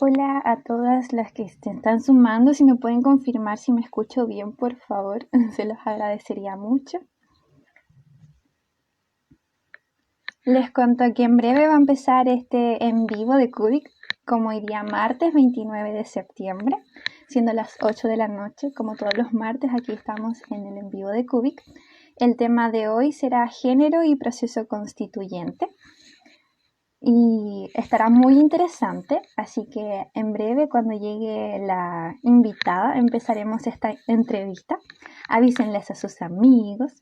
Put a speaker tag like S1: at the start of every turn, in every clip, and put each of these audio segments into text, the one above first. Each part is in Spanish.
S1: Hola a todas las que se están sumando. Si me pueden confirmar si me escucho bien, por favor, se los agradecería mucho. Les cuento que en breve va a empezar este en vivo de Cubic, como hoy día martes 29 de septiembre, siendo las 8 de la noche, como todos los martes. Aquí estamos en el en vivo de Cubic. El tema de hoy será género y proceso constituyente. Y estará muy interesante, así que en breve, cuando llegue la invitada, empezaremos esta entrevista. Avísenles a sus amigos.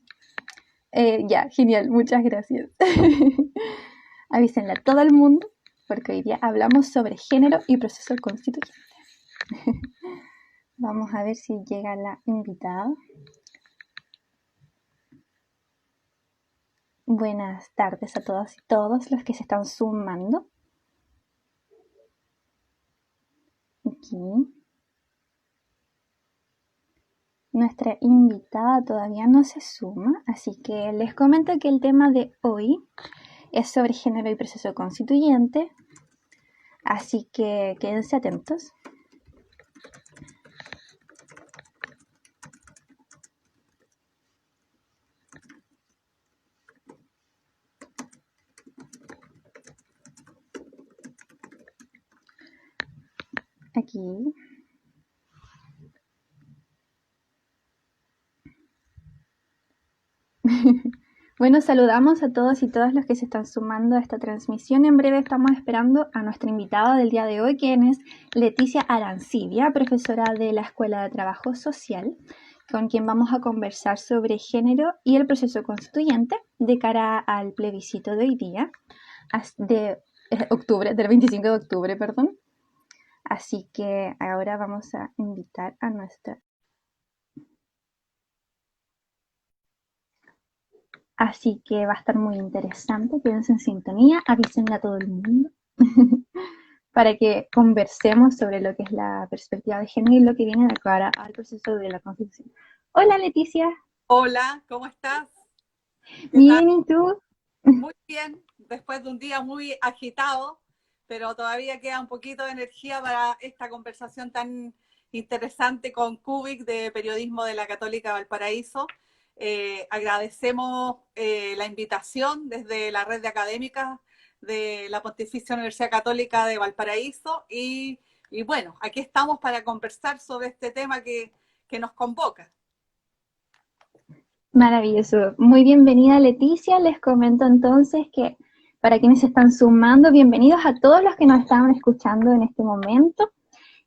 S1: Ya, genial, muchas gracias. Avísenle a todo el mundo, porque hoy día hablamos sobre género y proceso constituyente. Vamos a ver si llega la invitada. Buenas tardes a todas y todos los que se están sumando. Aquí. Nuestra invitada todavía no se suma, así que les comento que el tema de hoy es sobre género y proceso constituyente, así que quédense atentos. Aquí. Bueno, saludamos a todos y todas los que se están sumando a esta transmisión. En breve estamos esperando a nuestra invitada del día de hoy, quien es Leticia Arancibia, profesora de la Escuela de Trabajo Social, con quien vamos a conversar sobre género y el proceso constituyente de cara al plebiscito de hoy día, de octubre, del 25 de octubre, perdón. Así que ahora vamos a invitar a nuestra... Así que va a estar muy interesante, quédense en sintonía, avísenle a todo el mundo para que conversemos sobre lo que es la perspectiva de género y lo que viene de cara al proceso de la Constitución. Hola Leticia.
S2: Hola, ¿cómo estás? ¿Qué tal?
S1: Bien, ¿y tú?
S2: Muy bien, después de un día muy agitado, pero todavía queda un poquito de energía para esta conversación tan interesante con Cubic de Periodismo de la Católica Valparaíso. Agradecemos la invitación desde la red de académicas de la Pontificia Universidad Católica de Valparaíso y bueno, aquí estamos para conversar sobre este tema que nos convoca.
S1: Maravilloso. Muy bienvenida Leticia. Les comento entonces que para quienes están sumando, bienvenidos a todos los que nos estaban escuchando en este momento.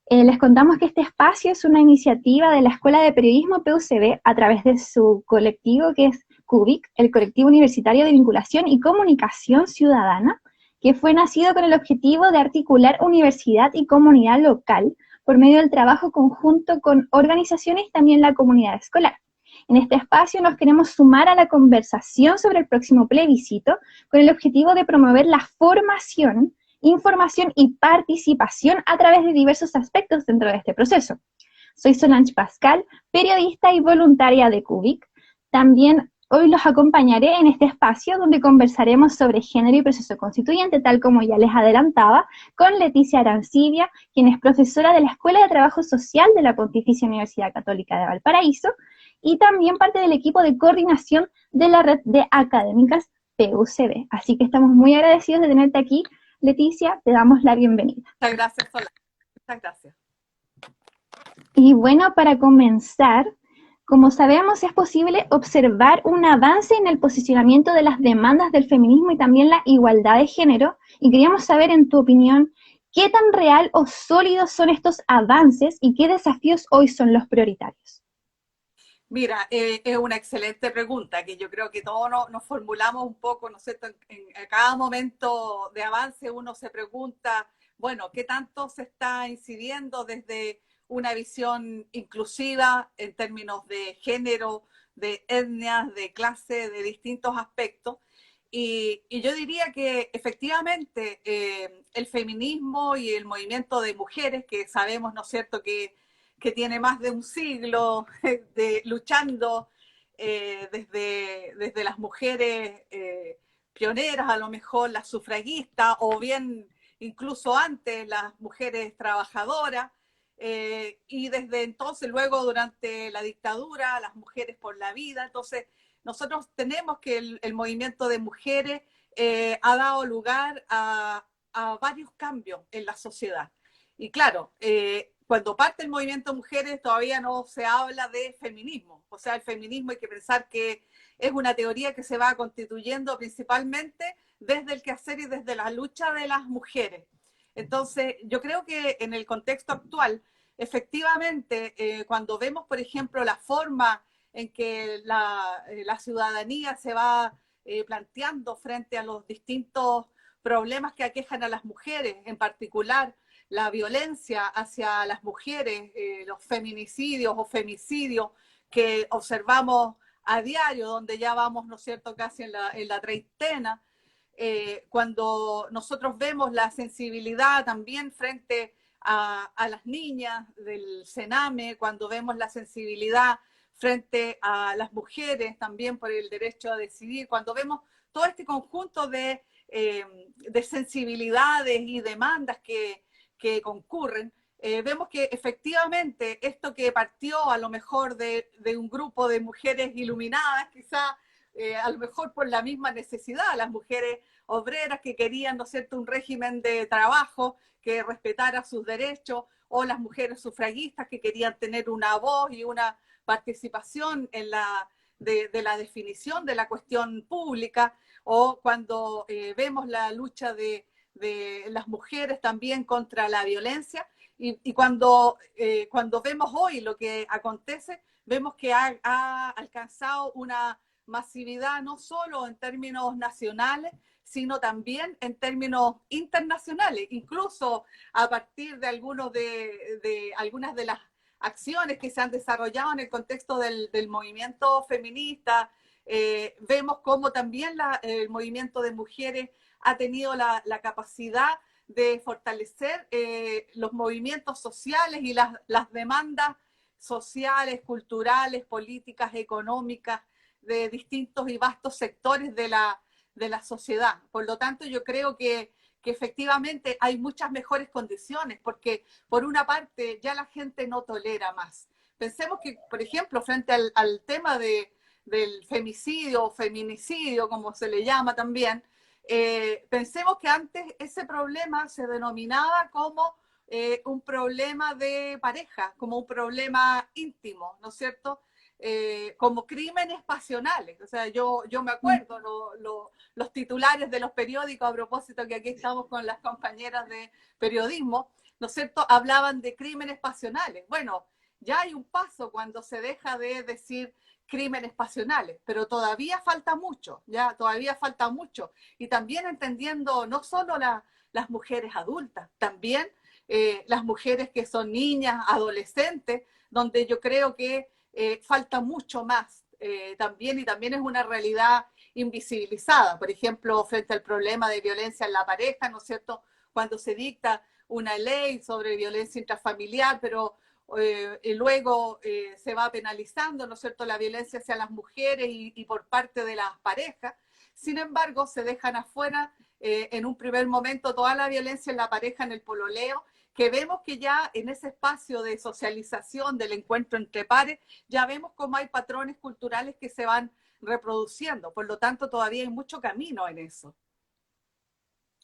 S1: Les contamos que este espacio es una iniciativa de la Escuela de Periodismo PUCB a través de su colectivo que es CUBIC, el Colectivo Universitario de Vinculación y Comunicación Ciudadana, que fue nacido con el objetivo de articular universidad y comunidad local por medio del trabajo conjunto con organizaciones y también la comunidad escolar. En este espacio nos queremos sumar a la conversación sobre el próximo plebiscito con el objetivo de promover la formación, información y participación a través de diversos aspectos dentro de este proceso. Soy Solange Pascal, periodista y voluntaria de CUBIC. También hoy los acompañaré en este espacio donde conversaremos sobre género y proceso constituyente, tal como ya les adelantaba, con Leticia Arancibia, quien es profesora de la Escuela de Trabajo Social de la Pontificia Universidad Católica de Valparaíso, y también parte del equipo de coordinación de la red de académicas PUCB. Así que estamos muy agradecidos de tenerte aquí, Leticia, te damos la bienvenida.
S2: Muchas gracias, Solange. Muchas gracias.
S1: Y bueno, para comenzar, como sabemos, es posible observar un avance en el posicionamiento de las demandas del feminismo y también la igualdad de género, y queríamos saber, en tu opinión, qué tan real o sólidos son estos avances y qué desafíos hoy son los prioritarios.
S2: Mira, es una excelente pregunta que yo creo que todos nos formulamos un poco, ¿no es cierto? En cada momento de avance uno se pregunta, bueno, ¿qué tanto se está incidiendo desde una visión inclusiva en términos de género, de etnias, de clase, de distintos aspectos? Y yo diría que efectivamente el feminismo y el movimiento de mujeres, que sabemos, ¿no es cierto?, que tiene más de un siglo luchando desde las mujeres pioneras, a lo mejor las sufragistas, o bien incluso antes las mujeres trabajadoras, y desde entonces, luego durante la dictadura, las mujeres por la vida. Entonces, nosotros tenemos que el movimiento de mujeres ha dado lugar a varios cambios en la sociedad. Y claro, cuando parte el movimiento de mujeres todavía no se habla de feminismo. O sea, el feminismo hay que pensar que es una teoría que se va constituyendo principalmente desde el quehacer y desde la lucha de las mujeres. Entonces, yo creo que en el contexto actual, efectivamente, cuando vemos, por ejemplo, la forma en que la ciudadanía se va planteando frente a los distintos problemas que aquejan a las mujeres, en particular la violencia hacia las mujeres, los feminicidios o femicidios que observamos a diario, donde ya vamos, ¿no es cierto?, casi en la treintena, cuando nosotros vemos la sensibilidad también frente a las niñas del Sename, cuando vemos la sensibilidad frente a las mujeres también por el derecho a decidir, cuando vemos todo este conjunto de sensibilidades y demandas que concurren, vemos que efectivamente esto que partió a lo mejor de un grupo de mujeres iluminadas, quizá a lo mejor por la misma necesidad, las mujeres obreras que querían, ¿no es cierto?, un régimen de trabajo que respetara sus derechos, o las mujeres sufragistas que querían tener una voz y una participación en de la definición de la cuestión pública, o cuando vemos la lucha de las mujeres también contra la violencia, y cuando vemos hoy lo que acontece, vemos que ha alcanzado una masividad no solo en términos nacionales, sino también en términos internacionales, incluso a partir de algunas de las acciones que se han desarrollado en el contexto del movimiento feminista. Vemos cómo también el movimiento de mujeres ha tenido la capacidad de fortalecer los movimientos sociales y las demandas sociales, culturales, políticas, económicas, de distintos y vastos sectores de la sociedad. Por lo tanto, yo creo que efectivamente hay muchas mejores condiciones, porque por una parte ya la gente no tolera más. Pensemos que, por ejemplo, frente al tema del femicidio o feminicidio, como se le llama también, pensemos que antes ese problema se denominaba como un problema de pareja, como un problema íntimo, ¿no es cierto? Como crímenes pasionales. O sea, yo me acuerdo los titulares de los periódicos, a propósito que aquí estamos con las compañeras de periodismo, ¿no es cierto?, hablaban de crímenes pasionales. Bueno, ya hay un paso cuando se deja de decir crímenes pasionales, pero todavía falta mucho, ya todavía falta mucho. Y también entendiendo no solo las mujeres adultas, también las mujeres que son niñas, adolescentes, donde yo creo que falta mucho más también, y también es una realidad invisibilizada. Por ejemplo, frente al problema de violencia en la pareja, ¿no es cierto?, cuando se dicta una ley sobre violencia intrafamiliar, pero y luego se va penalizando, ¿no es cierto?, la violencia hacia las mujeres y por parte de las parejas. Sin embargo, se dejan afuera en un primer momento toda la violencia en la pareja, en el pololeo, que vemos que ya en ese espacio de socialización, del encuentro entre pares, ya vemos cómo hay patrones culturales que se van reproduciendo. Por lo tanto, todavía hay mucho camino en eso.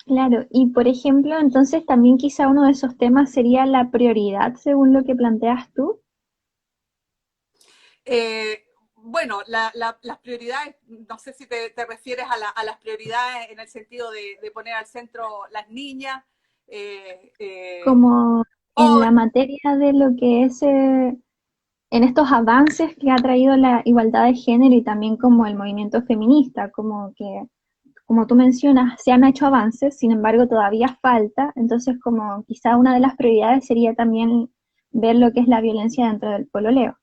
S1: Claro, y por ejemplo, entonces también quizá uno de esos temas sería la prioridad, según lo que planteas tú.
S2: Bueno, las prioridades, no sé si te refieres a las prioridades en el sentido de poner al centro las niñas.
S1: Como en
S2: O
S1: la materia de lo que es, en estos avances que ha traído la igualdad de género y también como el movimiento feminista, como que, como tú mencionas, se han hecho avances, sin embargo todavía falta, entonces como quizá una de las prioridades sería también ver lo que es la violencia dentro del pololeo.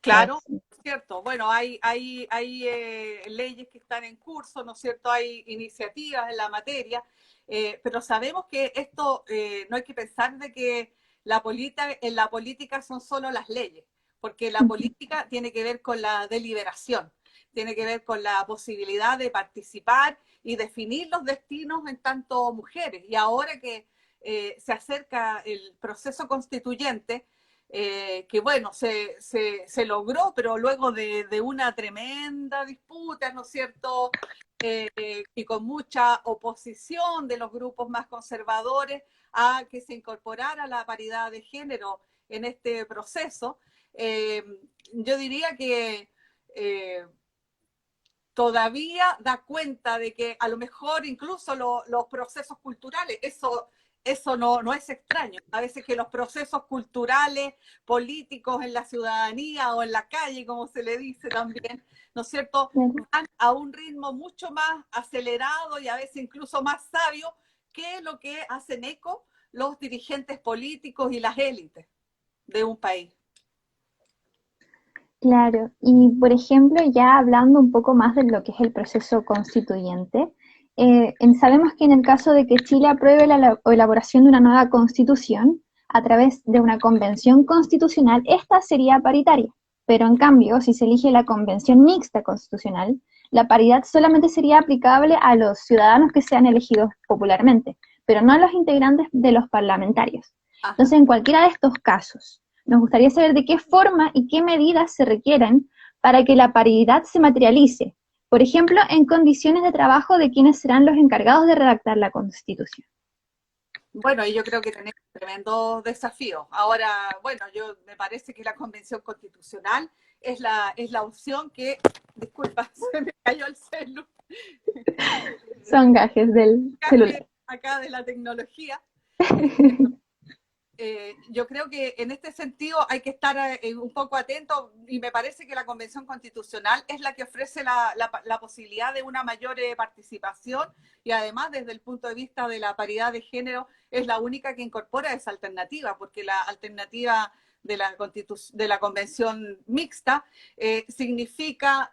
S2: claro, cierto. Bueno, hay leyes que están en curso, ¿no es cierto? Hay iniciativas en la materia, pero sabemos que esto no hay que pensar de que en la política son solo las leyes, porque la política tiene que ver con la deliberación. tiene que ver con la posibilidad de participar y definir los destinos en tanto mujeres. Y ahora que se acerca el proceso constituyente, que bueno, se logró, pero luego de una tremenda disputa, ¿no es cierto? Y con mucha oposición de los grupos más conservadores a que se incorporara la paridad de género en este proceso, yo diría que todavía da cuenta de que a lo mejor incluso los procesos culturales, eso no es extraño. A veces que los procesos culturales, políticos en la ciudadanía o en la calle, como se le dice también, ¿no es cierto?, van a un ritmo mucho más acelerado y a veces incluso más sabio que lo que hacen eco los dirigentes políticos y las élites de un país.
S1: Claro, y por ejemplo, ya hablando un poco más de lo que es el proceso constituyente, sabemos que en el caso de que Chile apruebe la elaboración de una nueva constitución a través de una convención constitucional, esta sería paritaria, pero en cambio, si se elige la convención mixta constitucional, la paridad solamente sería aplicable a los ciudadanos que sean elegidos popularmente, pero no a los integrantes de los parlamentarios.
S2: Ajá.
S1: Entonces, en cualquiera de estos casos, nos gustaría saber de qué forma y qué medidas se requieren para que la paridad se materialice, por ejemplo, en condiciones de trabajo de quienes serán los encargados de redactar la Constitución.
S2: Bueno, y yo creo que tenemos tremendos desafíos. Ahora, bueno, me parece que la Convención Constitucional es la opción que, disculpa, se me cayó el celular.
S1: Son gajes del celular.
S2: Acá de la tecnología. Yo creo que en este sentido hay que estar un poco atento y me parece que la Convención Constitucional es la que ofrece la posibilidad de una mayor participación y además desde el punto de vista de la paridad de género es la única que incorpora esa alternativa, porque la alternativa de la Convención Mixta significa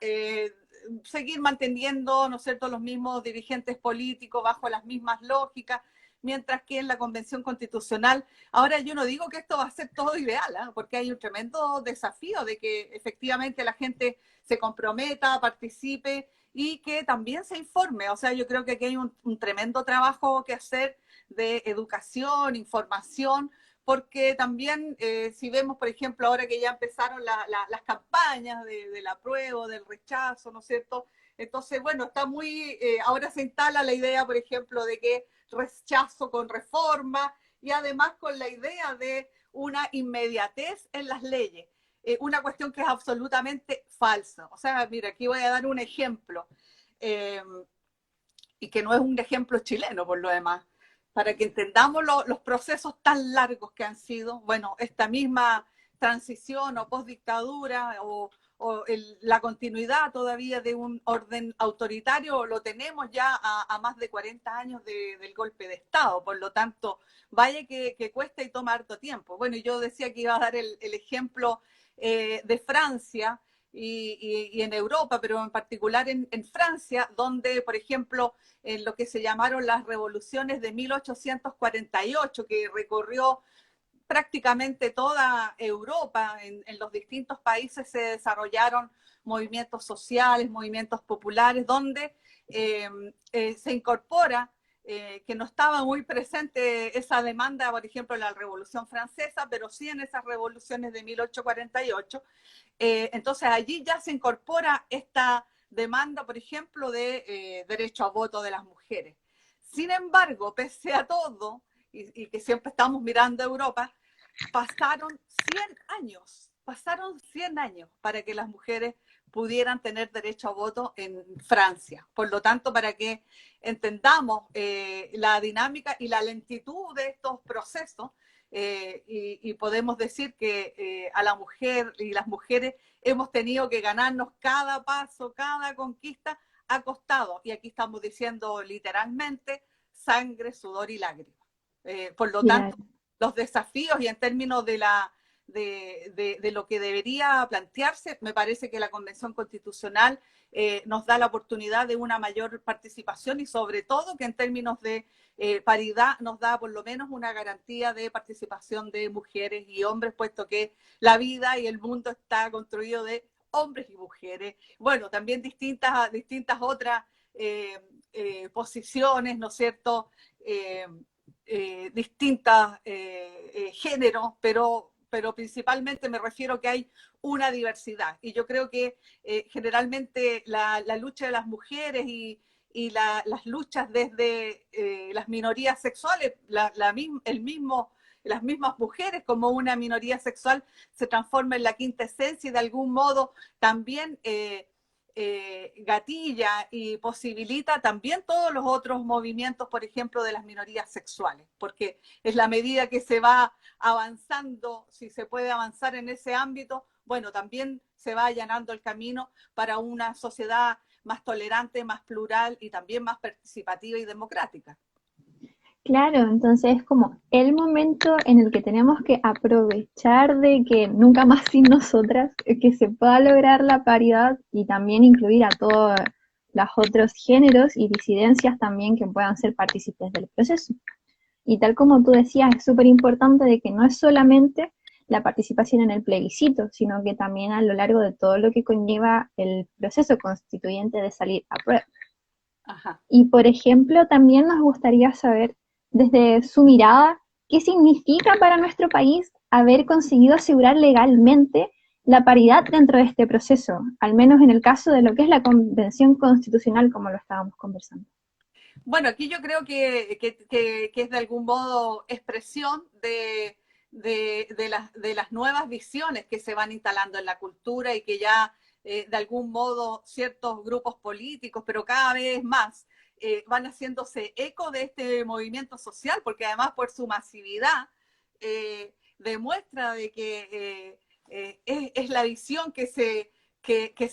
S2: seguir manteniendo, ¿no es cierto?, los mismos dirigentes políticos bajo las mismas lógicas, mientras que en la Convención Constitucional, ahora yo no digo que esto va a ser todo ideal, ¿eh? Porque hay un tremendo desafío de que efectivamente la gente se comprometa, participe y que también se informe. O sea, yo creo que aquí hay un tremendo trabajo que hacer de educación, información, porque también si vemos, por ejemplo, ahora que ya empezaron las campañas del apruebo, del rechazo, ¿no es cierto? Entonces, bueno, está muy, ahora se instala la idea, por ejemplo, de que rechazo con reforma y además con la idea de una inmediatez en las leyes. Una cuestión que es absolutamente falsa. O sea, mira, aquí voy a dar un ejemplo, y que no es un ejemplo chileno por lo demás, para que entendamos los procesos tan largos que han sido. Bueno, esta misma transición o postdictadura la continuidad todavía de un orden autoritario lo tenemos ya a más de 40 años del golpe de Estado, por lo tanto, vaya que cuesta y toma harto tiempo. Bueno, yo decía que iba a dar el ejemplo de Francia y en Europa, pero en particular en Francia, donde, por ejemplo, en lo que se llamaron las revoluciones de 1848, que recorrió prácticamente toda Europa, en los distintos países se desarrollaron movimientos sociales, movimientos populares, donde se incorpora, que no estaba muy presente esa demanda, por ejemplo, en la Revolución Francesa, pero sí en esas revoluciones de 1848. Entonces allí ya se incorpora esta demanda, por ejemplo, de derecho a voto de las mujeres. Sin embargo, pese a todo, y que siempre estamos mirando a Europa, pasaron 100 años para que las mujeres pudieran tener derecho a voto en Francia. Por lo tanto, para que entendamos la dinámica y la lentitud de estos procesos, y podemos decir que a la mujer y las mujeres hemos tenido que ganarnos cada paso, cada conquista ha costado, y aquí estamos diciendo literalmente, sangre, sudor y lágrimas. Por lo tanto, los desafíos y en términos de lo que debería plantearse, me parece que la Convención Constitucional nos da la oportunidad de una mayor participación y sobre todo que en términos de paridad nos da por lo menos una garantía de participación de mujeres y hombres, puesto que la vida y el mundo está construido de hombres y mujeres, bueno, también distintas otras posiciones, ¿no es cierto? Distintas géneros, pero principalmente me refiero que hay una diversidad. Y yo creo que generalmente la lucha de las mujeres y las luchas desde las minorías sexuales, las mismas mujeres como una minoría sexual se transforma en la quinta esencia y de algún modo también gatilla y posibilita también todos los otros movimientos, por ejemplo, de las minorías sexuales, porque es la medida que se va avanzando, si se puede avanzar en ese ámbito, bueno, también se va allanando el camino para una sociedad más tolerante, más plural y también más participativa y democrática.
S1: Claro, entonces es como el momento en el que tenemos que aprovechar de que nunca más sin nosotras, que se pueda lograr la paridad y también incluir a todos los otros géneros y disidencias también que puedan ser partícipes del proceso. Y tal como tú decías, es súper importante de que no es solamente la participación en el plebiscito, sino que también a lo largo de todo lo que conlleva el proceso constituyente de salir a prueba.
S2: Ajá.
S1: Y por ejemplo, también nos gustaría saber desde su mirada qué significa para nuestro país haber conseguido asegurar legalmente la paridad dentro de este proceso, al menos en el caso de lo que es la Convención Constitucional, como lo estábamos conversando.
S2: Bueno, aquí yo creo que es de algún modo expresión de las nuevas visiones que se van instalando en la cultura y que ya de algún modo ciertos grupos políticos, pero cada vez más, van haciéndose eco de este movimiento social, porque además por su masividad demuestra de que es la visión que se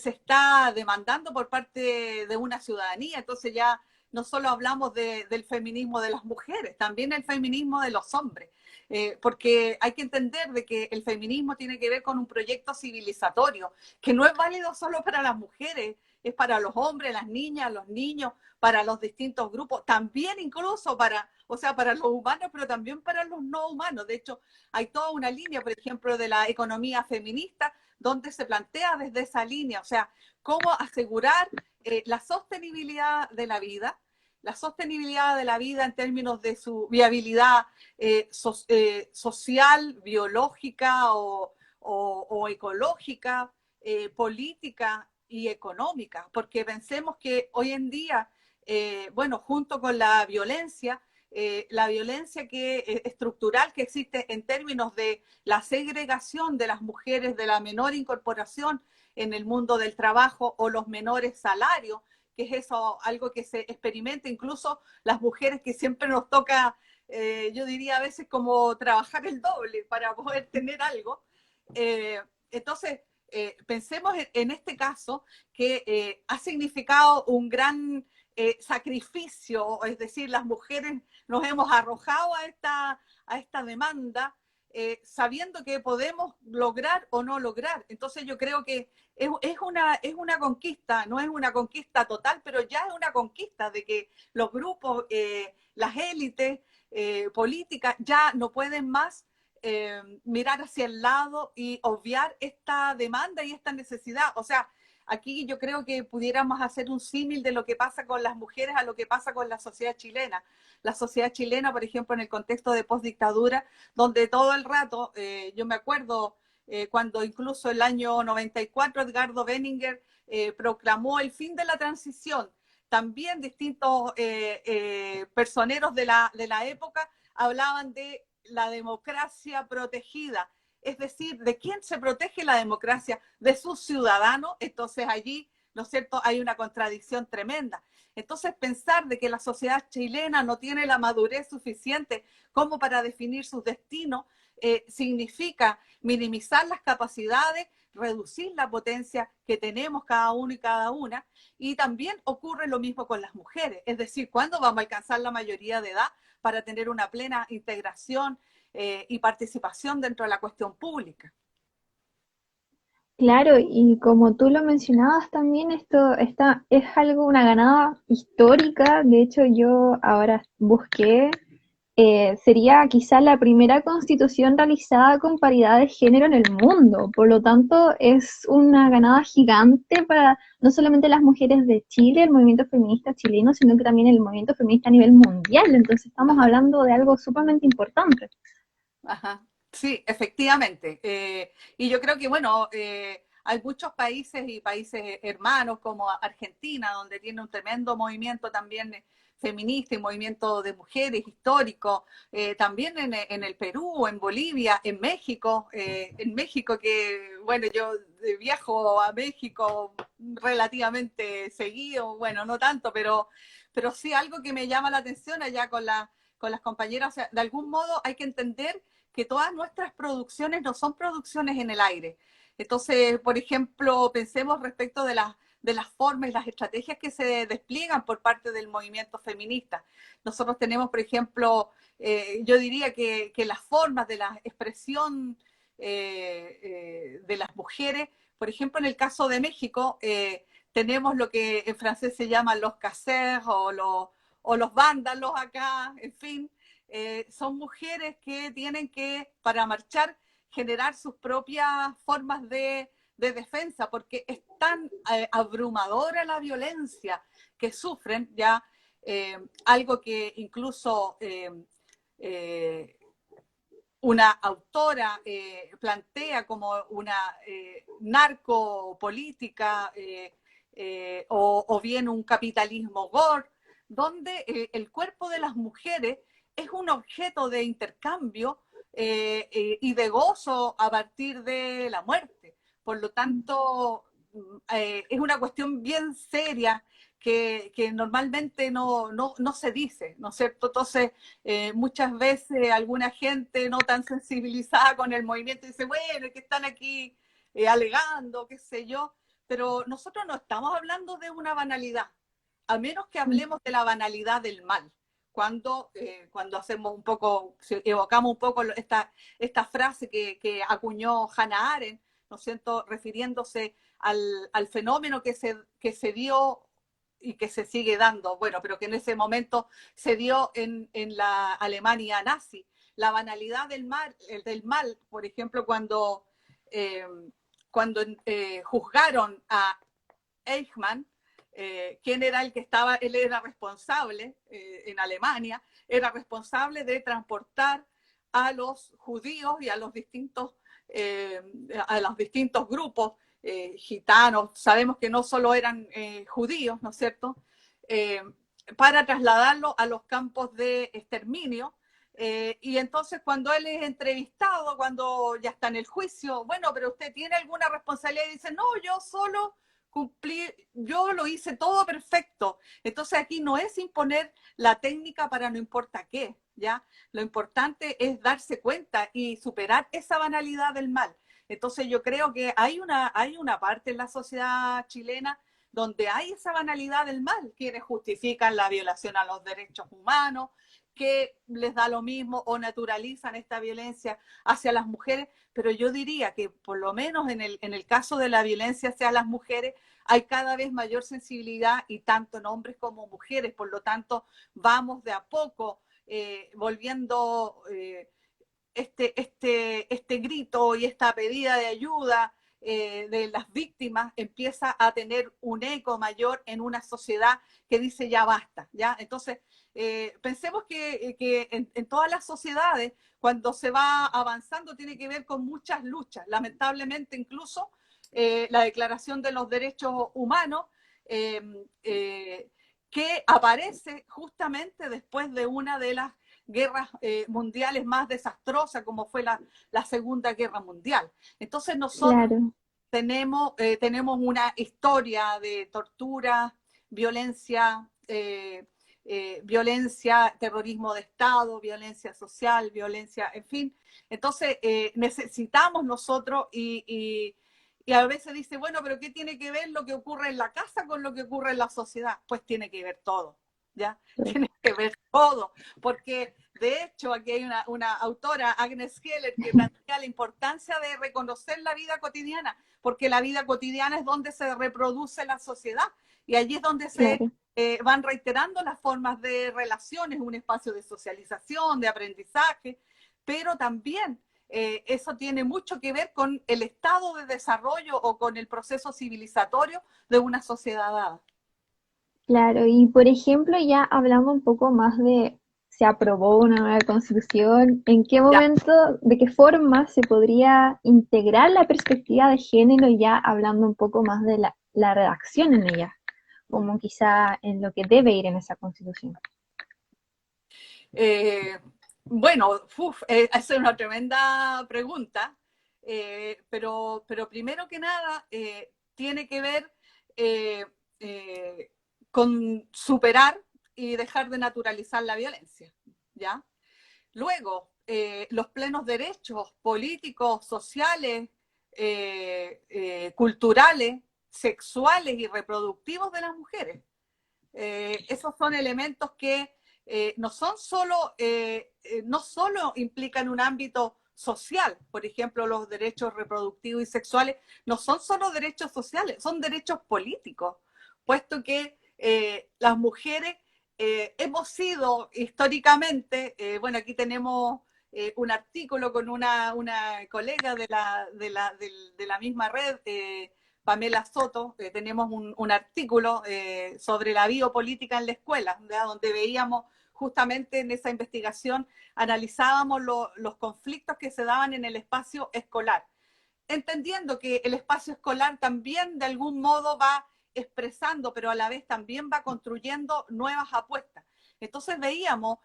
S2: está demandando por parte de una ciudadanía. Entonces ya no solo hablamos del feminismo de las mujeres, también el feminismo de los hombres, porque hay que entender de que el feminismo tiene que ver con un proyecto civilizatorio, que no es válido solo para las mujeres, es para los hombres, las niñas, los niños, para los distintos grupos, también incluso para, o sea, para los humanos, pero también para los no humanos. De hecho, hay toda una línea, por ejemplo, de la economía feminista, donde se plantea desde esa línea, o sea, cómo asegurar la sostenibilidad de la vida en términos de su viabilidad social, biológica o ecológica, política y económica, porque pensemos que hoy en día, bueno, junto con la violencia estructural que existe en términos de la segregación de las mujeres, de la menor incorporación en el mundo del trabajo o los menores salarios, que es eso algo que se experimenta incluso las mujeres que siempre nos toca, yo diría a veces como trabajar el doble para poder tener algo. Entonces, pensemos en este caso que ha significado un gran sacrificio, es decir, las mujeres nos hemos arrojado a esta demanda, sabiendo que podemos lograr o no lograr. Entonces yo creo que es una conquista, no es una conquista total, pero ya es una conquista de que los grupos, las élites políticas ya no pueden más mirar hacia el lado y obviar esta demanda y esta necesidad. O sea, aquí yo creo que pudiéramos hacer un símil de lo que pasa con las mujeres a lo que pasa con la sociedad chilena. La sociedad chilena, por ejemplo, en el contexto de postdictadura, donde todo el rato, yo me acuerdo cuando incluso el año 94 Edgardo Benninger proclamó el fin de la transición. También distintos personeros de la época hablaban de la democracia protegida. Es decir, ¿de quién se protege la democracia? De sus ciudadanos. Entonces allí, ¿no es cierto?, hay una contradicción tremenda. Entonces pensar de que la sociedad chilena no tiene la madurez suficiente como para definir sus destinos significa minimizar las capacidades, reducir la potencia que tenemos cada uno y cada una, y también ocurre lo mismo con las mujeres, es decir, ¿cuándo vamos a alcanzar la mayoría de edad para tener una plena integración y participación dentro de la cuestión pública?
S1: Claro, y como tú lo mencionabas también, es algo, una ganada histórica. De hecho, yo ahora busqué sería quizá la primera constitución realizada con paridad de género en el mundo. Por lo tanto, es una ganada gigante para no solamente las mujeres de Chile, el movimiento feminista chileno, sino que también el movimiento feminista a nivel mundial. Entonces, estamos
S2: Ajá,
S1: hablando de algo sumamente importante.
S2: ajá. Sí, efectivamente. Y yo creo que, bueno, hay muchos países y países hermanos como Argentina, donde tiene un tremendo movimiento también feminista y movimiento de mujeres histórico, también en el Perú, en Bolivia, en México que, bueno, yo viajo a México relativamente seguido, bueno, no tanto, pero sí algo que me llama la atención allá con las compañeras, o sea, de algún modo hay que entender que todas nuestras producciones no son producciones en el aire. Entonces, por ejemplo, pensemos respecto de las formas y las estrategias que se despliegan por parte del movimiento feminista. Nosotros tenemos, por ejemplo, yo diría que las formas de la expresión de las mujeres, por ejemplo, en el caso de México, tenemos lo que en francés se llaman los casseurs o los vándalos acá, en fin, son mujeres que tienen que, para marchar, generar sus propias formas de defensa, porque es tan abrumadora la violencia que sufren, ya algo que incluso una autora plantea como una narcopolítica o bien un capitalismo gore, donde el cuerpo de las mujeres es un objeto de intercambio y de gozo a partir de la muerte. Por lo tanto, es una cuestión bien seria que normalmente no se dice, ¿no es cierto? Entonces, muchas veces alguna gente no tan sensibilizada con el movimiento dice, bueno, que están aquí alegando, qué sé yo, pero nosotros no estamos hablando de una banalidad, a menos que hablemos de la banalidad del mal. Cuando hacemos un poco, evocamos un poco esta frase que acuñó Hannah Arendt, ¿no es cierto?, refiriéndose al fenómeno que se dio y que se sigue dando, bueno, pero que en ese momento se dio en la Alemania nazi. La banalidad del mal por ejemplo, eh, cuando juzgaron a Eichmann, quién era el que estaba, él era responsable en Alemania, era responsable de transportar a los judíos y a los distintos grupos gitanos, sabemos que no solo eran judíos, ¿no es cierto?, eh, para trasladarlo a los campos de exterminio. Y entonces cuando él es entrevistado, cuando ya está en el juicio, bueno, pero usted tiene alguna responsabilidad y dice, no, yo solo cumplí, yo lo hice todo perfecto. Entonces aquí no es imponer la técnica para no importa qué, ¿ya? Lo importante es darse cuenta y superar esa banalidad del mal. Entonces yo creo que hay una parte en la sociedad chilena donde hay esa banalidad del mal, quienes justifican la violación a los derechos humanos, que les da lo mismo o naturalizan esta violencia hacia las mujeres, pero yo diría que por lo menos en el caso de la violencia hacia las mujeres hay cada vez mayor sensibilidad y tanto en hombres como mujeres, por lo tanto vamos de a poco volviendo este grito y esta pedida de ayuda de las víctimas empieza a tener un eco mayor en una sociedad que dice ya basta, ¿ya? Entonces, pensemos que en todas las sociedades, cuando se va avanzando, tiene que ver con muchas luchas. Lamentablemente, incluso la Declaración de los Derechos Humanos, eh, eh, que aparece justamente después de una de las guerras mundiales más desastrosas, como fue la Segunda Guerra Mundial. Entonces nosotros
S1: Claro.
S2: tenemos una historia de tortura, violencia, violencia, terrorismo de Estado, violencia social, violencia, en fin. Entonces necesitamos nosotros y a veces dice, bueno, pero ¿qué tiene que ver lo que ocurre en la casa con lo que ocurre en la sociedad? Pues tiene que ver todo, ¿ya? Tiene que ver todo, porque de hecho aquí hay una autora, Agnes Heller, que plantea la importancia de reconocer la vida cotidiana, porque la vida cotidiana es donde se reproduce la sociedad y allí es donde se
S1: Claro.
S2: van reiterando las formas de relaciones, un espacio de socialización, de aprendizaje, pero también eso tiene mucho que ver con el estado de desarrollo o con el proceso civilizatorio de una sociedad dada.
S1: Claro, y por ejemplo, ya hablando un poco más de, se aprobó una nueva constitución, ¿en qué
S2: Ya.
S1: momento, de qué forma se podría integrar la perspectiva de género, ya hablando un poco más de la redacción en ella, como quizá en lo que debe ir en esa constitución?
S2: Eh, bueno, esa es una tremenda pregunta, pero primero que nada tiene que ver eh, eh, con superar y dejar de naturalizar la violencia, ¿ya? Luego, los plenos derechos políticos, sociales, culturales, sexuales y reproductivos de las mujeres. Esos son elementos que no solo implican un ámbito social, por ejemplo, los derechos reproductivos y sexuales, no son solo derechos sociales, son derechos políticos, puesto que las mujeres hemos sido históricamente, bueno, aquí tenemos un artículo con una colega de la misma red, Pamela Soto, tenemos un artículo sobre la biopolítica en la escuela, ¿verdad? Donde veíamos justamente en esa investigación, analizábamos los conflictos que se daban en el espacio escolar, entendiendo que el espacio escolar también de algún modo va expresando, pero a la vez también va construyendo nuevas apuestas. Entonces veíamos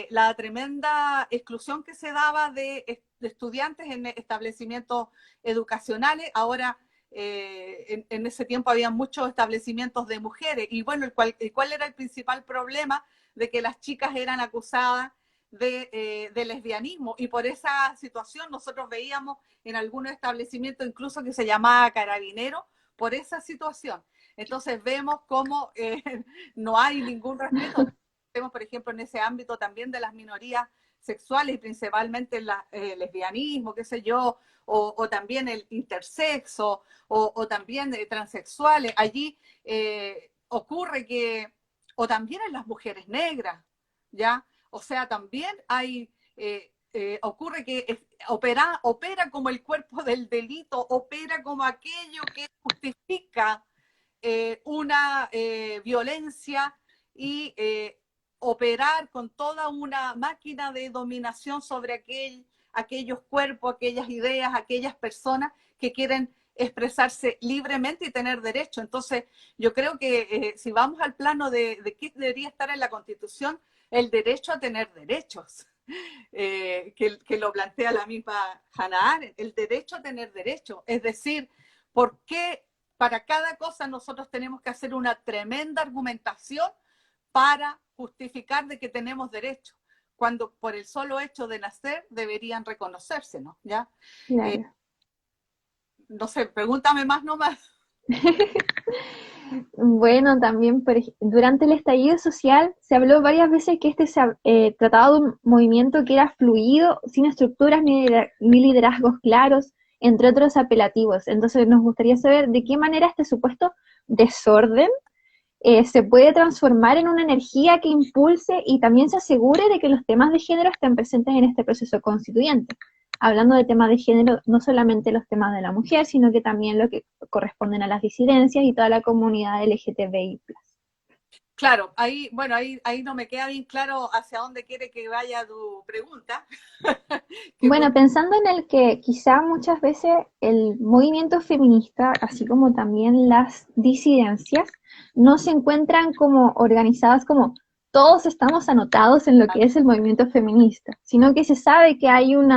S2: la tremenda exclusión que se daba de estudiantes en establecimientos educacionales. Ahora, en ese tiempo había muchos establecimientos de mujeres. Y bueno, ¿cuál era el principal problema? De que las chicas eran acusadas de lesbianismo. Y por esa situación nosotros veíamos en algunos establecimientos incluso que se llamaba carabinero por esa situación. Entonces vemos cómo no hay ningún respeto. Vemos, por ejemplo, en ese ámbito también de las minorías sexuales y principalmente el lesbianismo, qué sé yo, o también el intersexo, o también transexuales. Allí ocurre que, o también en las mujeres negras, ¿ya? O sea, también hay, ocurre que opera como el cuerpo del delito, opera como aquello que justifica una violencia y operar con toda una máquina de dominación sobre aquellos cuerpos, aquellas ideas, aquellas personas que quieren expresarse libremente y tener derecho. Entonces, yo creo que si vamos al plano de qué debería estar en la Constitución, el derecho a tener derechos, que lo plantea la misma Hannah Arendt, el derecho a tener derechos. Es decir, ¿por qué para cada cosa nosotros tenemos que hacer una tremenda argumentación para justificar de que tenemos derecho? Cuando por el solo hecho de nacer deberían reconocerse, ¿no? ¿Ya?
S1: Claro.
S2: No sé, pregúntame más nomás.
S1: Bueno, también durante el estallido social se habló varias veces que este se trataba de un movimiento que era fluido, sin estructuras ni liderazgos claros, entre otros apelativos. Entonces nos gustaría saber de qué manera este supuesto desorden se puede transformar en una energía que impulse y también se asegure de que los temas de género estén presentes en este proceso constituyente. Hablando de temas de género, no solamente los temas de la mujer, sino que también lo que corresponden a las disidencias y toda la comunidad LGTBI+.
S2: Claro, ahí, bueno, ahí no me queda bien claro hacia dónde quiere que vaya tu pregunta.
S1: Bueno, pensando en el que quizá muchas veces el movimiento feminista, así como también las disidencias, no se encuentran como organizadas como todos estamos anotados en lo que es el movimiento feminista, sino que se sabe que hay un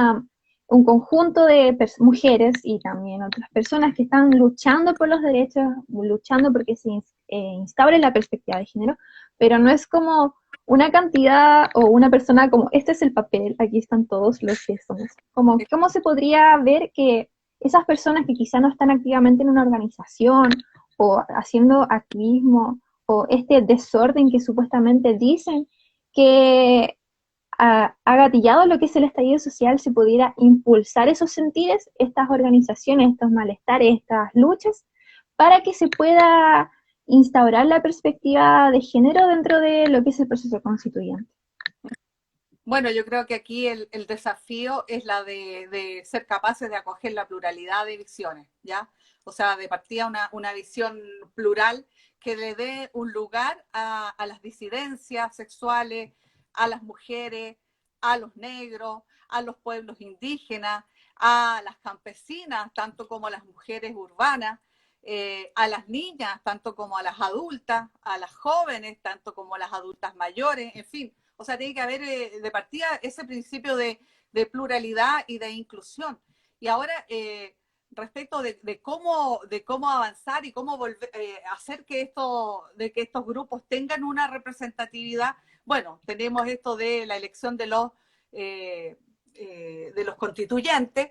S1: conjunto de mujeres y también otras personas que están luchando por los derechos, luchando porque se instaure la perspectiva de género, pero no es como una cantidad o una persona como, este es el papel, aquí están todos los que somos. Como, ¿cómo se podría ver que esas personas que quizá no están activamente en una organización o haciendo activismo o este desorden que supuestamente dicen que ha gatillado lo que es el estallido social, se pudiera impulsar esos sentires, estas organizaciones, estos malestares, estas luchas, para que se pueda instaurar la perspectiva de género dentro de lo que es el proceso constituyente.
S2: Bueno, yo creo que aquí el desafío es la de ser capaces de acoger la pluralidad de visiones, ¿ya? O sea, de partida una visión plural que le dé un lugar a las disidencias sexuales, a las mujeres, a los negros, a los pueblos indígenas, a las campesinas, tanto como a las mujeres urbanas, a las niñas, tanto como a las adultas, a las jóvenes, tanto como a las adultas mayores, en fin. O sea, tiene que haber de partida ese principio de pluralidad y de inclusión. Y ahora, respecto de cómo avanzar y cómo volver, hacer que estos grupos tengan una representatividad, bueno, tenemos esto de la elección de los constituyentes,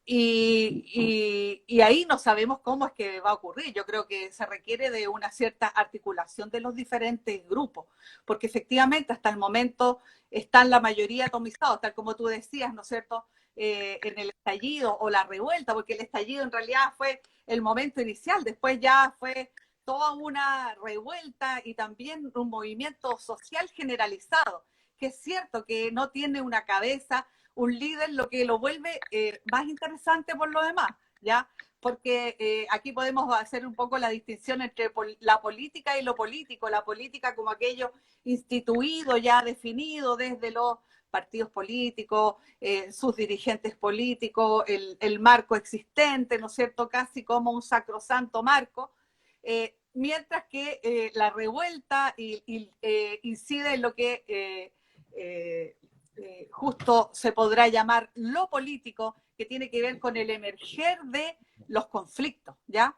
S2: y ahí no sabemos cómo es que va a ocurrir. Yo creo que se requiere de una cierta articulación de los diferentes grupos, porque efectivamente hasta el momento están la mayoría atomizados, tal como tú decías, ¿no es cierto?, en el estallido o la revuelta, porque el estallido en realidad fue el momento inicial, después ya fue toda una revuelta y también un movimiento social generalizado, que es cierto que no tiene una cabeza, un líder, lo que lo vuelve más interesante por lo demás, ¿ya? Porque aquí podemos hacer un poco la distinción entre la política y lo político, la política como aquello instituido, ya definido desde los partidos políticos, sus dirigentes políticos, el marco existente, ¿no es cierto?, casi como un sacrosanto marco, mientras que la revuelta incide en lo que justo se podrá llamar lo político, que tiene que ver con el emerger de los conflictos, ¿ya?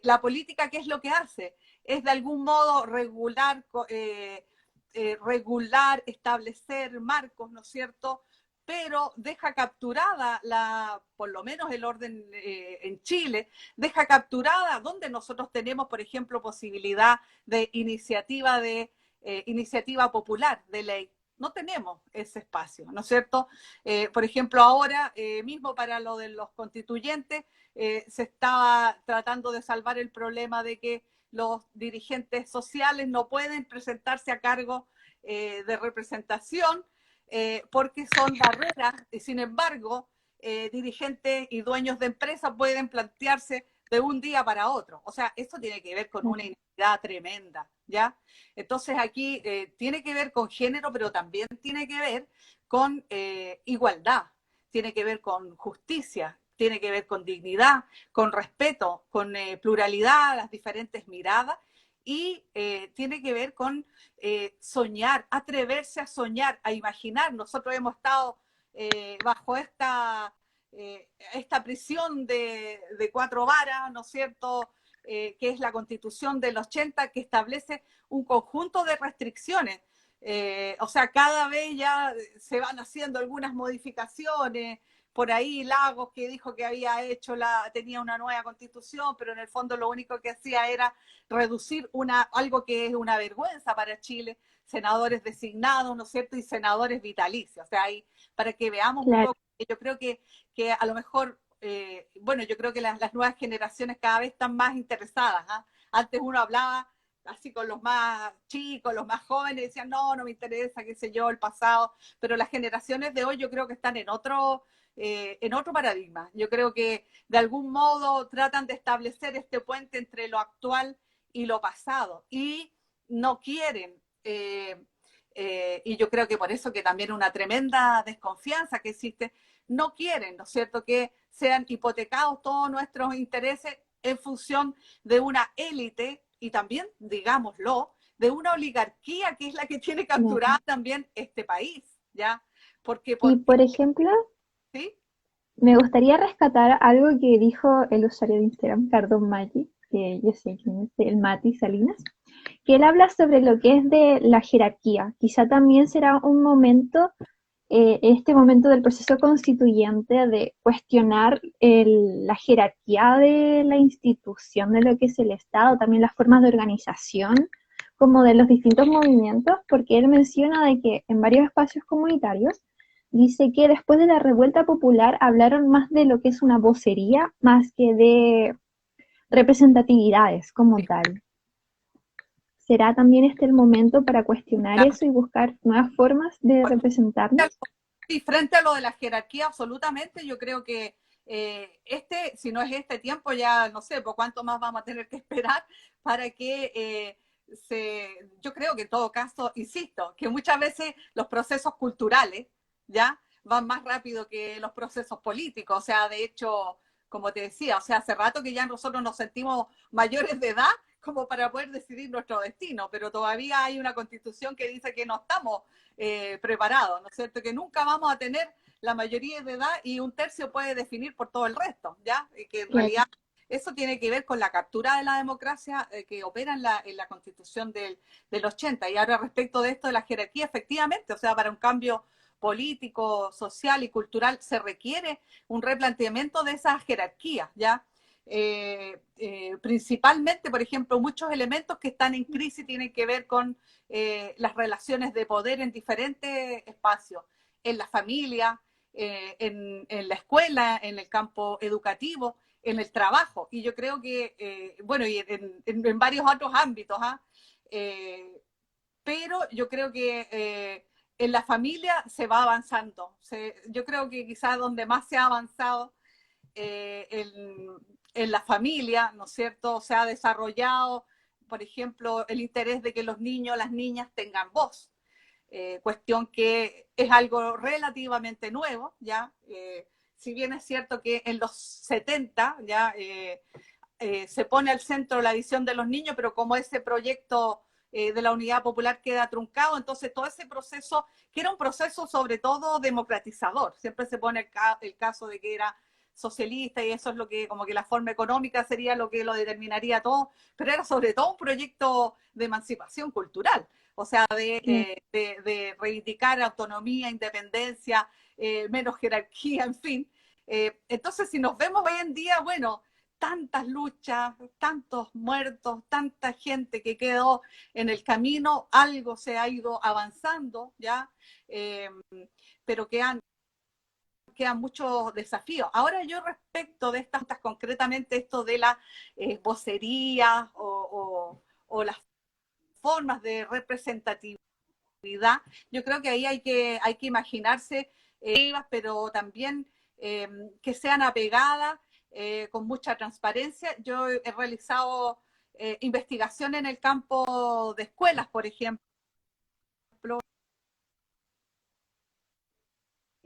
S2: La política, ¿qué es lo que hace? Es de algún modo regular, establecer marcos, ¿no es cierto?, pero deja capturada, por lo menos el orden en Chile, deja capturada donde nosotros tenemos, por ejemplo, posibilidad de iniciativa popular, de ley. No tenemos ese espacio, ¿no es cierto? Por ejemplo, ahora mismo para lo de los constituyentes se estaba tratando de salvar el problema de que los dirigentes sociales no pueden presentarse a cargo de representación porque son barreras, y sin embargo, dirigentes y dueños de empresas pueden plantearse de un día para otro. O sea, esto tiene que ver con una inequidad tremenda, ¿ya? Entonces aquí tiene que ver con género, pero también tiene que ver con igualdad, tiene que ver con justicia, tiene que ver con dignidad, con respeto, con pluralidad, las diferentes miradas, y tiene que ver con soñar, atreverse a soñar, a imaginar. Nosotros hemos estado bajo esta prisión de cuatro varas, ¿no es cierto?, que es la Constitución del 80, que establece un conjunto de restricciones. O sea, cada vez ya se van haciendo algunas modificaciones. Por ahí Lagos, que dijo que tenía una nueva constitución, pero en el fondo lo único que hacía era reducir algo que es una vergüenza para Chile, senadores designados, ¿no es cierto?, y senadores vitalicios. O sea, ahí, para que veamos un poco, yo creo que a lo mejor, bueno, yo creo que las nuevas generaciones cada vez están más interesadas, ¿eh? Antes uno hablaba así con los más chicos, los más jóvenes, decían, no me interesa, qué sé yo, el pasado, pero las generaciones de hoy yo creo que están en otro paradigma. Yo creo que de algún modo tratan de establecer este puente entre lo actual y lo pasado, y no quieren, y yo creo que por eso que también una tremenda desconfianza que existe, no quieren, ¿no es cierto?, que sean hipotecados todos nuestros intereses en función de una élite y también, digámoslo, de una oligarquía que es la que tiene capturada también este país, ¿ya?
S1: Y por ejemplo,
S2: ¿sí?
S1: Me gustaría rescatar algo que dijo el usuario de Instagram, Cardon Maggi, que yo sé quién es, el Mati Salinas, que él habla sobre lo que es de la jerarquía. Quizá también será un momento, este momento del proceso constituyente, de cuestionar la jerarquía de la institución, de lo que es el Estado, también las formas de organización, como de los distintos movimientos, porque él menciona de que en varios espacios comunitarios dice que después de la revuelta popular hablaron más de lo que es una vocería, más que de representatividades como tal. ¿Será también este el momento para cuestionar
S2: Claro.
S1: eso y buscar nuevas formas de representarnos?
S2: Y frente a lo de la jerarquía, absolutamente, yo creo que si no es este tiempo, ya no sé por cuánto más vamos a tener que esperar para que yo creo que en todo caso, insisto, que muchas veces los procesos culturales ya van más rápido que los procesos políticos. O sea, de hecho, como te decía, o sea, hace rato que ya nosotros nos sentimos mayores de edad como para poder decidir nuestro destino, pero todavía hay una constitución que dice que no estamos preparados, ¿no es cierto? Que nunca vamos a tener la mayoría de edad y un tercio puede definir por todo el resto, ¿ya? Y que en
S1: Claro.
S2: realidad eso tiene que ver con la captura de la democracia que opera en la constitución del 80. Y ahora respecto de esto de la jerarquía, efectivamente, o sea, para un cambio político, social y cultural se requiere un replanteamiento de esas jerarquías, ¿ya? Principalmente, por ejemplo, muchos elementos que están en crisis tienen que ver con las relaciones de poder en diferentes espacios, en la familia, en la escuela, en el campo educativo, en el trabajo. Y yo creo que, bueno, y en varios otros ámbitos, ¿ah? Pero yo creo que en la familia se va avanzando. Yo creo que quizás donde más se ha avanzado en la familia, ¿no es cierto? Se ha desarrollado, por ejemplo, el interés de que los niños, las niñas tengan voz, cuestión que es algo relativamente nuevo, ¿ya? Si bien es cierto que en los 70 ya se pone al centro la visión de los niños, pero como ese proyecto de la Unidad Popular queda truncado, entonces todo ese proceso, que era un proceso sobre todo democratizador, siempre se pone el caso de que era socialista y eso es lo que, como que la forma económica sería lo que lo determinaría todo, pero era sobre todo un proyecto de emancipación cultural, o sea, de reivindicar autonomía, independencia, menos jerarquía, en fin. Entonces, si nos vemos hoy en día, bueno, tantas luchas, tantos muertos, tanta gente que quedó en el camino, algo se ha ido avanzando, ¿ya? Pero quedan muchos desafíos. Ahora yo respecto de estas concretamente esto de la vocería o las formas de representatividad, yo creo que ahí hay que imaginarse, pero también que sean apegadas, con mucha transparencia. Yo he realizado investigación en el campo de escuelas, por ejemplo,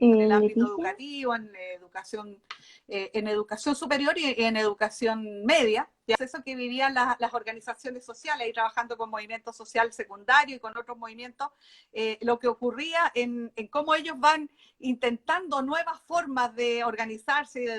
S2: en el ámbito
S1: Leticia.
S2: educativo, en educación superior y en educación media. Y es eso que vivían las organizaciones sociales, y trabajando con movimiento social secundario y con otros movimientos, lo que ocurría en cómo ellos van intentando nuevas formas de organizarse y de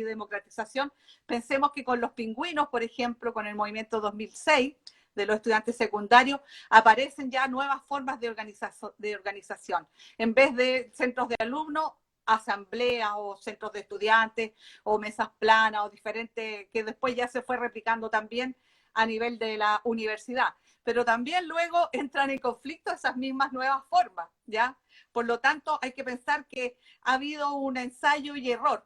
S2: democratización. Pensemos que con los pingüinos, por ejemplo, con el movimiento 2006, de los estudiantes secundarios, aparecen ya nuevas formas de organización. En vez de centros de alumnos, asambleas o centros de estudiantes o mesas planas o diferentes, que después ya se fue replicando también a nivel de la universidad. Pero también luego entran en conflicto esas mismas nuevas formas, ¿ya? Por lo tanto, hay que pensar que ha habido un ensayo y error.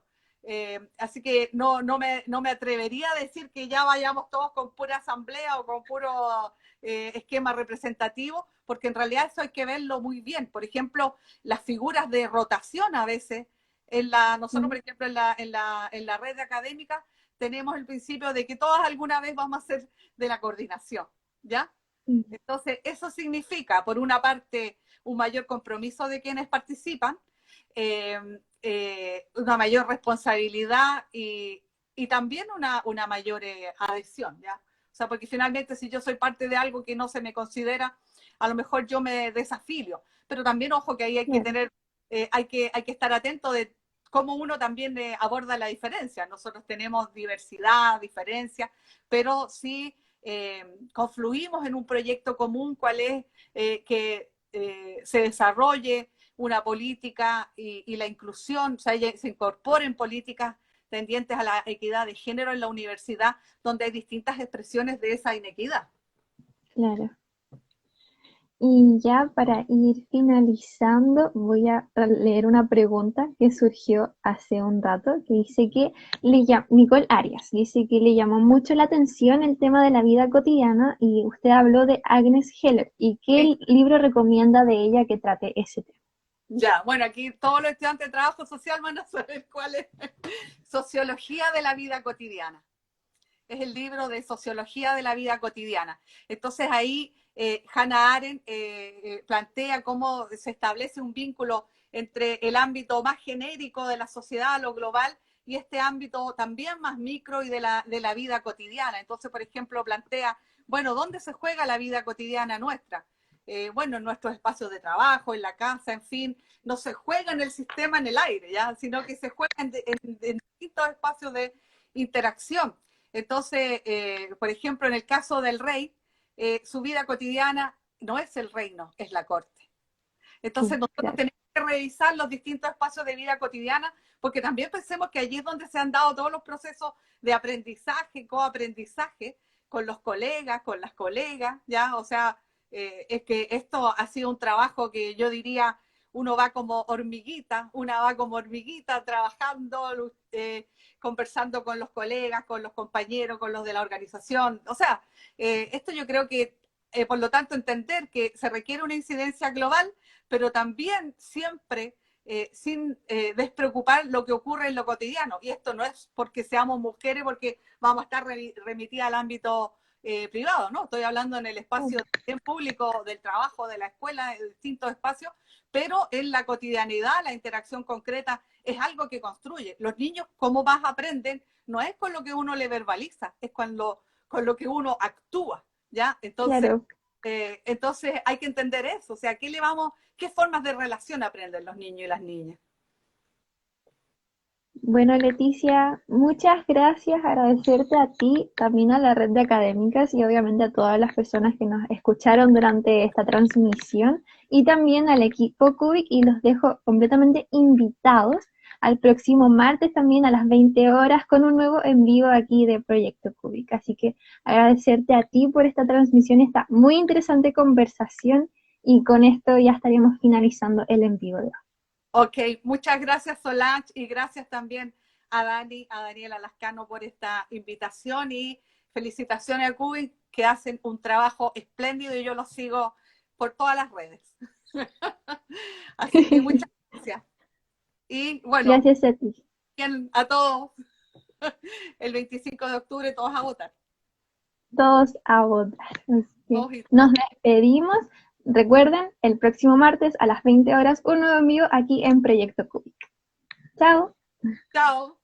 S2: Así que no me atrevería a decir que ya vayamos todos con pura asamblea o con puro esquema representativo, porque en realidad eso hay que verlo muy bien. Por ejemplo, las figuras de rotación a veces, nosotros, por ejemplo, en la red académica, tenemos el principio de que todas alguna vez vamos a ser de la coordinación, ¿ya? Entonces, eso significa, por una parte, un mayor compromiso de quienes participan, una mayor responsabilidad y también una mayor adhesión, ¿ya? O sea, porque finalmente si yo soy parte de algo que no se me considera, a lo mejor yo me desafilio. Pero también, ojo, que ahí hay que tener, hay que estar atento de cómo uno también aborda la diferencia. Nosotros tenemos diversidad, diferencia, pero sí confluimos en un proyecto común, cuál es que se desarrolle una política y la inclusión, o sea, se incorporen políticas tendientes a la equidad de género en la universidad, donde hay distintas expresiones de esa inequidad.
S1: Claro. Y ya para ir finalizando, voy a leer una pregunta que surgió hace un rato, que dice que Nicole Arias, dice que le llamó mucho la atención el tema de la vida cotidiana y usted habló de Agnes Heller. ¿Y
S2: Sí.
S1: qué libro recomienda de ella que trate ese tema?
S2: Ya, bueno, aquí todos los estudiantes de trabajo social van a saber cuál es. Sociología de la vida cotidiana. Es el libro de Sociología de la vida cotidiana. Entonces ahí Hannah Arendt plantea cómo se establece un vínculo entre el ámbito más genérico de la sociedad, lo global, y este ámbito también más micro y de la vida cotidiana. Entonces, por ejemplo, plantea, bueno, ¿dónde se juega la vida cotidiana nuestra? Bueno, en nuestros espacios de trabajo, en la casa, en fin, no se juega en el sistema en el aire, ¿ya? Sino que se juega en distintos espacios de interacción. Entonces, por ejemplo, en el caso del rey, su vida cotidiana no es el reino, es la corte. Entonces, nosotros
S1: Claro.
S2: tenemos que revisar los distintos espacios de vida cotidiana, porque también pensemos que allí es donde se han dado todos los procesos de aprendizaje, coaprendizaje, con los colegas, con las colegas, ¿ya? O sea, es que esto ha sido un trabajo que yo diría, uno va como hormiguita, una va como hormiguita trabajando, conversando con los colegas, con los compañeros, con los de la organización. O sea, esto yo creo que, por lo tanto, entender que se requiere una incidencia global, pero también siempre sin despreocupar lo que ocurre en lo cotidiano. Y esto no es porque seamos mujeres, porque vamos a estar remitidas al ámbito privado, ¿no? Estoy hablando en el espacio público del trabajo, de la escuela, en distintos espacios, pero en la cotidianidad, la interacción concreta es algo que construye. Los niños, cómo más aprenden, no es con lo que uno le verbaliza, es con lo que uno actúa, ¿ya?
S1: Claro.
S2: Entonces hay que entender eso, o sea, ¿qué formas de relación aprenden los niños y las niñas?
S1: Bueno, Leticia, muchas gracias. Agradecerte a ti, también a la red de académicas y obviamente a todas las personas que nos escucharon durante esta transmisión y también al equipo Cubic y los dejo completamente invitados al próximo martes también a las 20 horas con un nuevo en vivo aquí de Proyecto Cubic. Así que agradecerte a ti por esta transmisión, esta muy interesante conversación y con esto ya estaríamos finalizando el en vivo de hoy.
S2: Ok, muchas gracias Solange y gracias también a Dani, a Daniela Lascano por esta invitación y felicitaciones a Cubi que hacen un trabajo espléndido y yo los sigo por todas las redes. Así que muchas gracias. Y bueno,
S1: Gracias a ti.
S2: bien a todos, el 25 de octubre todos a votar.
S1: Todos a votar. Así que
S2: Todos y
S1: nos
S2: todas.
S1: despedimos. Recuerden, el próximo martes a las 20 horas, un nuevo envío aquí en Proyecto Cubic. Chao.
S2: Chao.